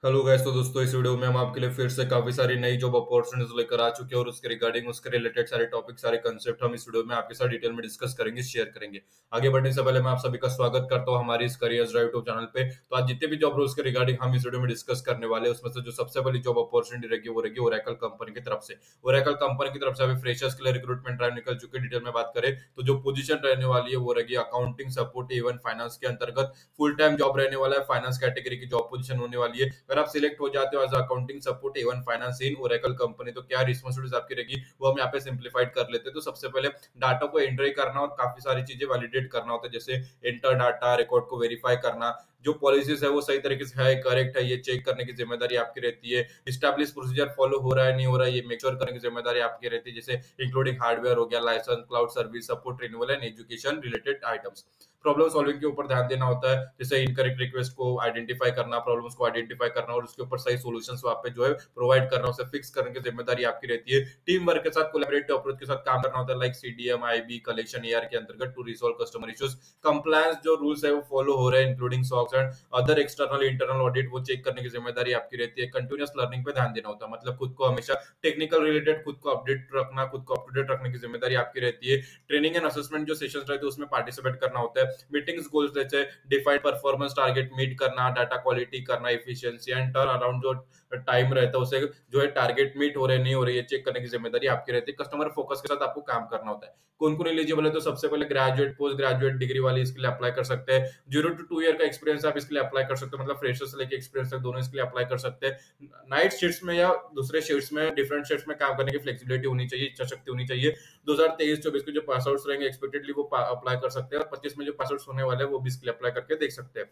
Hello guys. तो दोस्तों इस वीडियो में हम आपके लिए फिर से काफी सारी नई जॉब अपॉर्चुनिटीज लेकर आ चुके हैं और उसके रिगार्डिंग उसके रिलेटेड सारे टॉपिक सारे कंसेप्ट हम इस वीडियो में आपके साथ डिटेल में डिस्कस करेंगे, शेयर करेंगे। आगे बढ़ने से पहले मैं आप सभी का स्वागत करता हूं हमारी इस करियर ड्राइव यूट्यूब चैनल पे। तो आज जितने भी जॉब रोल्स के रिगार्डिंग हम इस वीडियो में डिस्कस करने वाले हैं उसमें से जो सबसे पहली जॉब अपॉर्चुनिटी रहेगी वो रहेगी ओरेकल कंपनी की तरफ से। ओरेकल कंपनी की तरफ से अभी फ्रेशर्स के लिए रिक्रूटमेंट ड्राइव निकल चुकी है। डिटेल में बात करें तो जो पोजीशन रहने वाली है वो रहेगी अकाउंटिंग सपोर्ट इवन फाइनेंस के अंतर्गत। फुल टाइम जॉब रहने वाला है, फाइनेंस कैटेगरी की जॉब पोजीशन होने वाली है। अगर आप सिलेक्ट हो जाते हो as accounting support even finance in Oracle company तो क्या रिस्पांसिबिलिटीज आपकी रहेगी वो हम यहाँ पे सिंप्लीफाइड कर लेते हैं। तो सबसे पहले डाटा को एंट्री करना और काफी सारी चीजें वैलिडेट करना होता है, जैसे एंटर डाटा, रिकॉर्ड को वेरीफाई करना, जो पॉलिसीज है वो सही तरीके से है, करेक्ट है, ये चेक करने की जिम्मेदारी आपकी रहती है। स्टैब्लिश प्रोसीजर फॉलो हो रहा है नहीं हो रहा है ये मेक श्योर करने की जिम्मेदारी आपकी रहती है, जैसे इंक्लूडिंग हार्डवेयर हो गया, licence, cloud service, support, renewal and education related items. Problem solving के ऊपर ध्यान देना होता है, जैसे इनकरेक्ट रिक्वेस्ट को आइडेंटिफाई करना, प्रॉब्लम्स को आइडेंटिफाई करना और उसके ऊपर सही सॉल्यूशंस वहां पे जो है प्रोवाइड करना, उसे फिक्स करने की जिम्मेदारी आपकी रहती है। टीम वर्क के साथ कोलैबोरेटिव अप्रोच के साथ काम करना होता है, like CDM, IB, collection, AR के अंतर्गत to resolve customer issues. Compliance जो रूल्स है वो फॉलो हो रहे हैं, including SOX and other external internal audit, वो चेक करने की जिम्मेदारी आपकी रहती है। कंटिन्यूअस लर्निंग पे ध्यान देना होता है, मतलब खुद को हमेशा टेक्निकल रिलेटेड खुद को अपडेट रखना, खुद को अप टू डेट रखने की जिम्मेदारी आपकी रहती है। ट्रेनिंग एंड असेसमेंट जो सेशंस रहते हैं उसमें पार्टिसिपेट करना होता है। मीटिंग्स गोल्स जैसे डिफाइंड परफॉर्मेंस टारगेट मीट करना, डाटा क्वालिटी करना, एफिशिएंसी एंड टर्न अराउंड जो टाइम रहता है उसे जो है टारगेट मीट हो रहे नहीं हो रहे ये चेक करने की जिम्मेदारी आपकी रहती है। कस्टमर फोकस के साथ आपको काम करना होता है। कौन कौन एलिजिबल है तो सबसे पहले ग्रेजुएट, पोस्ट ग्रेजुएट डिग्री वाली इसके लिए अप्लाई कर सकते हैं। 0 to 2 ईयर का एक्सपीरियंस आप इसके लिए अप्लाई कर सकते हो, मतलब फ्रेशर से लेके एक्सपीरियंस तक दोनों इसके लिए अप्लाई कर सकते हैं। नाइट शिफ्ट्स में या दूसरे शिफ्ट्स में, डिफरेंट शिफ्ट्स में काम करने की फ्लेक्सिबिलिटी होनी चाहिए, इच्छा शक्ति होनी चाहिए। 2023-24 के जो पास आउट्स रहेंगे एक्सपेक्टेडली वो अप्लाई कर सकते हैं और 25 में जो पास आउट्स होने वाले हैं वो भी इसके लिए अप्लाई करके देख सकते हैं।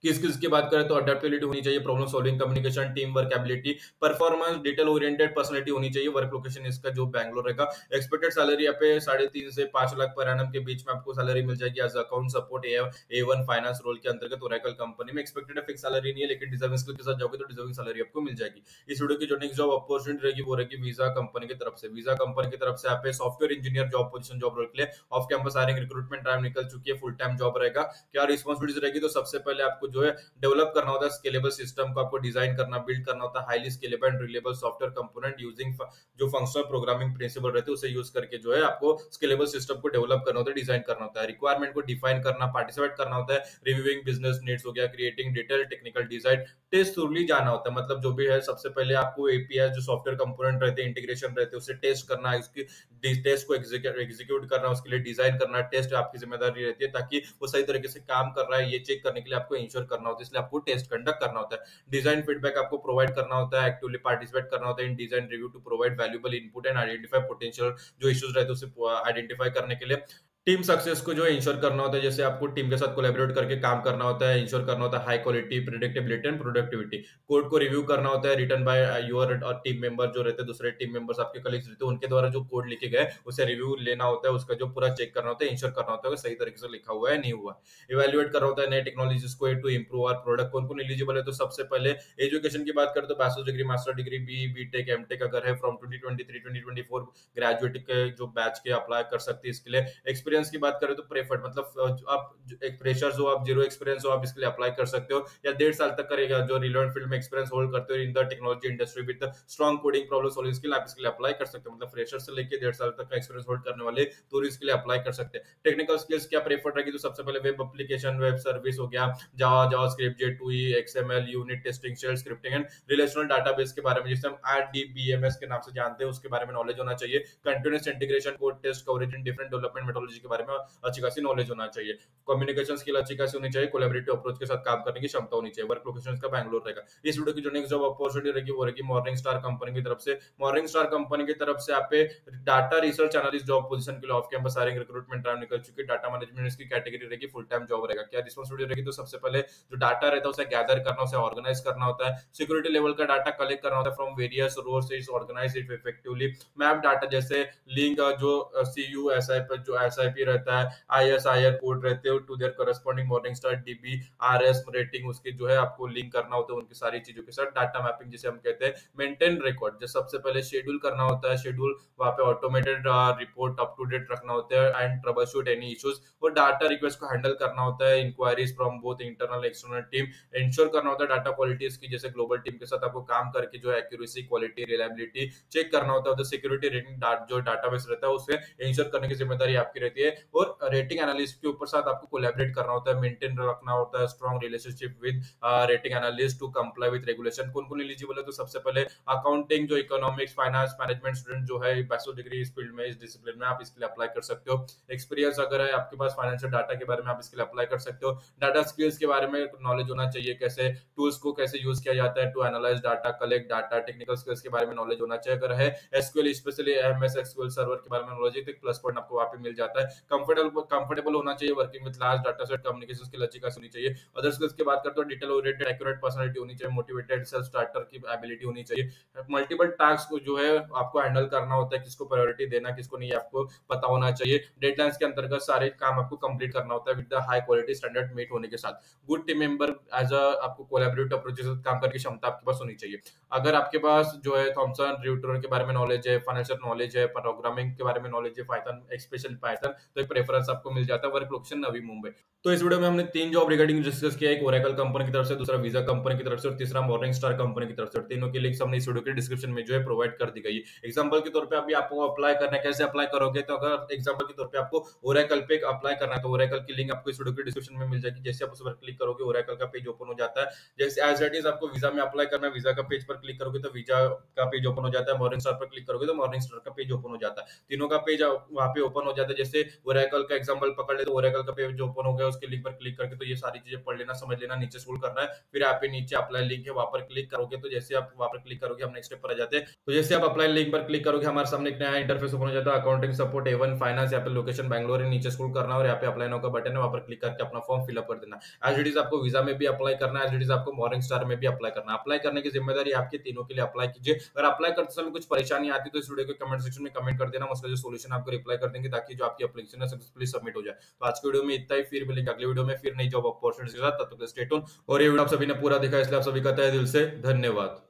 की स्किल्स की बात करें तो अडेप्टेबिलिटी होनी चाहिए, problem solving, communication, team work ability, performance, detail oriented personality होनी चाहिए। वर्क लोकेशन इसका जो बैंगलोर रहेगा। एक्सपेक्टेड सैलरी यहाँ पे 3.5 से 5 लाख पर एनम के बीच में आपको सैलरी मिल जाएगी एज अकाउंट सपोर्ट ए वन फाइनेंस रोल के अंतर्गत ओरेकल कंपनी में। एक्सपेक्टेड फिक्स सैलरी नहीं है, लेकिन डिजर्विंग स्किल के साथ जाओगे तो डिजर्विंग सैलरी आपको मिल जाएगी। इस वीडियो की जो नेक्स्ट जॉब अपॉर्चुनिटी रहेगी वो रहेगी वीजा कंपनी की तरफ से। वीजा कंपनी की तरफ से आप software engineer job position job role के लिए off campus hiring recruitment time निकल चुकी है, फुल टाइम जॉब रहेगा। क्या रिस्पॉन्सिबिलिटीज रहेगी तो सबसे पहले आपको जो है डेवलप करना होता है स्केलेबल सिस्टम को, आपको डिजाइन करना, बिल्ड करना होता है highly scalable and reliable software component using जो फंक्शनल प्रोग्रामिंग प्रिंसिपल रहते हैं उसे यूज करके जो है आपको स्केलेबल सिस्टम को डेवलप करना होता है, डिजाइन करना होता है। रिक्वायरमेंट को डिफाइन करना, पार्टिसिपेट करना होता है, रिव्यूइंग बिजनेस नीड्स हो गया, creating detail technical design, test thoroughly जाना होता है, मतलब जो भी है सबसे पहले आपको एपीआई जो सॉफ्टवेयर कंपोनेंट रहते हैं, इंटीग्रेशन रहते हैं, उसे टेस्ट करना है, उसकी टेस्ट को एग्जीक्यूट करना, उसके लिए डिजाइन करना, टेस्ट आपकी जिम्मेदारी रहती है ताकि वो सही तरीके से काम कर रहा है ये चेक करने के लिए आपको इंश्योर करना होता है, इसलिए आपको टेस्ट कंडक्ट करना होता है। डिजाइन फीडबैक आपको प्रोवाइड करना होता है, एक्टिवली पार्टिसिपेट करना होता है in design review to provide valuable input and identify potential जो इश्यूज रहते हैं उसे आइडेंटिफाई करने के लिए। टीम सक्सेस को जो है इंश्योर करना होता है, जैसे आपको टीम के साथ कोलैबोरेट करके काम करना होता है, इंश्योर करना होता है high quality, predictability and productivity. Code को रिव्यू करना होता है, रिटन बाय योर और टीम मेंबर जो रहते हैं, दूसरे टीम मेंबर्स आपके कलीग्स रहते हैं, उनके द्वारा जो कोड लिखे गए उसे रिव्यू लेना होता है, उसका जो पूरा चेक करना होता है, इंश्योर करना होता है कि सही तरीके से लिखा हुआ है नहीं हुआ। इवेल्युएट करना होता है नए टेक्नोलॉजीज को टू इंप्रूव आवर प्रोडक्ट। कौन कौन एलिजिबल है तो सबसे पहले एजुकेशन की बात करें तो bachelor degree, master degree, B tech, M tech अगर है फ्रॉम 2023-2024 ग्रेजुएट के जो बैच के अप्लाई कर सकते हैं इसके लिए। एक्सपीरियंस की बात करें तो प्रेफर्ड, मतलब आप एक फ्रेशर्स हो, आप जीरो एक्सपीरियंस हो, आप इसके लिए अप्लाई कर सकते हो, या 1.5 साल तक करेगा जो रिलेवेंट फील्ड में एक्सपीरियंस होल्ड करते हो in the technology industry with strong coding problem solving skill, आप इसके लिए अप्लाई कर सकते हो, मतलब फ्रेशर से लेके 1.5 साल तक का एक्सपीरियंस होल्ड करने वाले तो इसके लिए अप्लाई कर सकते हैं। टेक्निकल स्किल्स क्या प्रेफर्ड रहेगी तो सबसे पहले वेब एप्लीकेशन, वेब सर्विस हो गया, Java, JavaScript, J2E, XML, unit testing, shell scripting and relational database के बारे में जिसे हम RDBMS के नाम से जानते हैं उसके बारे में नॉलेज होना चाहिए। Continuous integration, code test coverage in different development methodology के बारे में अच्छी खासी नॉलेज होना चाहिए। कम्युनिकेशन स्किल अच्छी खासी होनी चाहिए, कोलैबोरेटिव अप्रोच के साथ काम करने की क्षमता होनी चाहिए। वर्क लोकेशन का बैंगलोर रहेगा। इस वीडियो की जो नेक्स्ट जॉब अपॉर्चुनिटी रहेगी वो रहेगी मॉर्निंग स्टार कंपनी की तरफ से। मॉर्निंग स्टार कंपनी की तरफ से आप पे data research analyst job position के लिए off campus hiring recruitment drive निकल चुकी है। डाटा मैनेजमेंट इसकी कैटेगरी रहेगी, फुल टाइम जॉब रहेगा। क्या रिस्पांसिबिलिटी रहेगी तो सबसे पहले जो डाटा रहता है उसे गैदर करना, उसे ऑर्गेनाइज करना होता है, सिक्योरिटी लेवल का डाटा कलेक्ट करना होता है from various sources, organise it effectively. Map data जैसे लिंक जो CU SI पे जो SI SIP रहता है, ISIN कोड रहते हो to their corresponding Morningstar DB RS rating उसकी जो है आपको लिंक करना होता है उनकी सारी चीजों के साथ। डाटा मैपिंग जिसे हम कहते हैं, मेंटेन रिकॉर्ड, जो सबसे पहले शेड्यूल करना होता है, शेड्यूल वहाँ पे automated report up to date रखना होता है and troubleshoot any issues, और डाटा रिक्वेस्ट को हैंडल करना होता है, inquiries from both internal external team, ensure करना होता है डाटा क्वालिटी इसकी, जैसे ग्लोबल टीम के साथ आपको काम करके जो एक्यूरेसी क्वालिटी रिलायबिलिटी चेक करना होता है, सिक्योरिटी रेटिंग जो डाटाबेस रहता है उसे इंश्योर करने की जिम्मेदारी आपकी रहती है, और रेटिंग एनालिस्ट के ऊपर साथ आपको कोलैबोरेट करना होता है, मेंटेन रखना होता है strong relationship with rating analyst to comply with regulation. कौन कौन एलिजिबल है, तो सबसे पहले अकाउंटिंग, जो इकोनॉमिक्स फाइनेंस मैनेजमेंट स्टूडेंट जो है बैचलर डिग्री इस फील्ड में इस डिसिप्लिन में आप इसके लिए अप्लाई कर सकते हो। एक्सपीरियंस अगर है आपके पास फाइनेंशियल डाटा के बारे में आप इसके लिए अप्लाई कर सकते हो। डाटा स्किल्स के बारे में नॉलेज होना चाहिए, कैसे टूल्स को कैसे यूज किया जाता है to analyse data, collect data, technical skills के बारे में नॉलेज होना चाहिए। अगर है SQL specially MS SQL server के बारे में नॉलेज है तो एक प्लस पॉइंट आपको वहां पे मिल जाता है। कंफर्टेबल होना चाहिए working with large data set, communication skill अच्छी खासी होनी चाहिए। अदर स्किल्स की बात करते हो, डिटेल ओरिएंटेड एक्यूरेट पर्सनालिटी होनी चाहिए, मोटिवेटेड सेल्फ स्टार्टर की एबिलिटी होनी चाहिए, मल्टीपल टास्क को जो है आपको हैंडल करना होता है, किसको प्रायोरिटी देना किसको नहीं आपको पता होना चाहिए, डेडलाइंस के अंतर्गत सारे काम आपको कंप्लीट करना होता है with the high quality standard meet होने के साथ। Good team member as a आपको कोलैबोरेटिव अप्रोच के साथ काम करने की क्षमता आपके पास होनी चाहिए। अगर आपके पास जो है थॉमसन रियूटर के बारे में नॉलेज है, फाइनेंशियल नॉलेज है, प्रोग्रामिंग के बारे में नॉलेज है, पाइथन स्पेशली पाइथन, तो एक प्रेफरेंस आपको मिल जाता है। Work location Navi Mumbai. तो इस वीडियो में हमने 3 जॉब रिगार्डिंग डिस्कस किया, एक ओरेकल कंपनी की तरफ से, दूसरा वीजा कंपनी की तरफ से और तीसरा मॉर्निंग स्टार कंपनी की तरफ से। तीनों की लिंक्स हमने इस वीडियो के डिस्क्रिप्शन में जो है प्रोवाइड कर दी गई है। एग्जांपल के तौर पे अभी आपको अप्लाई करना है, कैसे अप्लाई करोगे, तो अगर एग्जांपल के तौर पे आपको ओरेकल पे अप्लाई करना है तो ओरेकल की लिंक आपको इस वीडियो के डिस्क्रिप्शन में मिल जाएगी। जैसे आप उस पर क्लिक करोगे ओरेकल का पेज ओपन हो जाता है। जैसे एज इट इज आपको वीजा में अप्लाई करना है, वीजा का पेज पर क्लिक करोगे तो वीजा का पेज ओपन हो जाता है, मॉर्निंग स्टार पर क्लिक करोगे तो मॉर्निंग स्टार का पेज ओपन हो जाता है। तीनों का पेज वहां पे ओपन हो जाता है। जैसे ओरेकल का एग्जांपल पकड़ ले तो ओरेकल का पेज ओपन हो गया, उसके लिंक पर क्लिक करके तो ये सारी चीजें पढ़ लेना, समझ लेना, नीचे स्क्रॉल करना है, फिर आप नीचे अप्लाई लिंक है वहां पर क्लिक करोगे तो जैसे आप वहां पर क्लिक करोगे हम नेक्स्ट स्टेप पर आ जाते हैं। तो जैसे आप अप्लाई लिंक पर क्लिक करोगे हमारे सामने एक नया इंटरफेस ओपन हो जाता है, अकाउंटिंग सपोर्ट A1 फाइनेंस, यहाँ पे लोकेशन बैंगलोर है, नीचे स्क्रॉल करना और यहाँ पे अप्लाई नाउ का बटन है, वहां पर क्लिक करके अपना फॉर्म फिलअप कर देना। एज इट इज आपको वीजा में भी अप्लाई करना है, एज इट इज आपको मॉर्निंग स्टार में भी अप्लाई करना है। अप्लाई करने की जिम्मेदारी आपकी, तीनों के लिए अप्लाई कीजिए। अगर अप्लाई करते समय कुछ परेशानी आती है तो इस वीडियो के कमेंट सेक्शन में कमेंट कर देना, उसका जो सोल्यूशन आपको रिप्लाई कर देंगे ताकि जो आपकी एप्लीकेशन है सक्सेसफुली सबमिट हो जाए। तो आज की वीडियो में इतना ही, फिर मिलेंगे अगले वीडियो में फिर नई जॉब अपॉर्चुनिटी के साथ। तब तक स्टे ट्यून। और ये वीडियो आप सभी ने पूरा देखा इसलिए आप सभी का तहे दिल से धन्यवाद।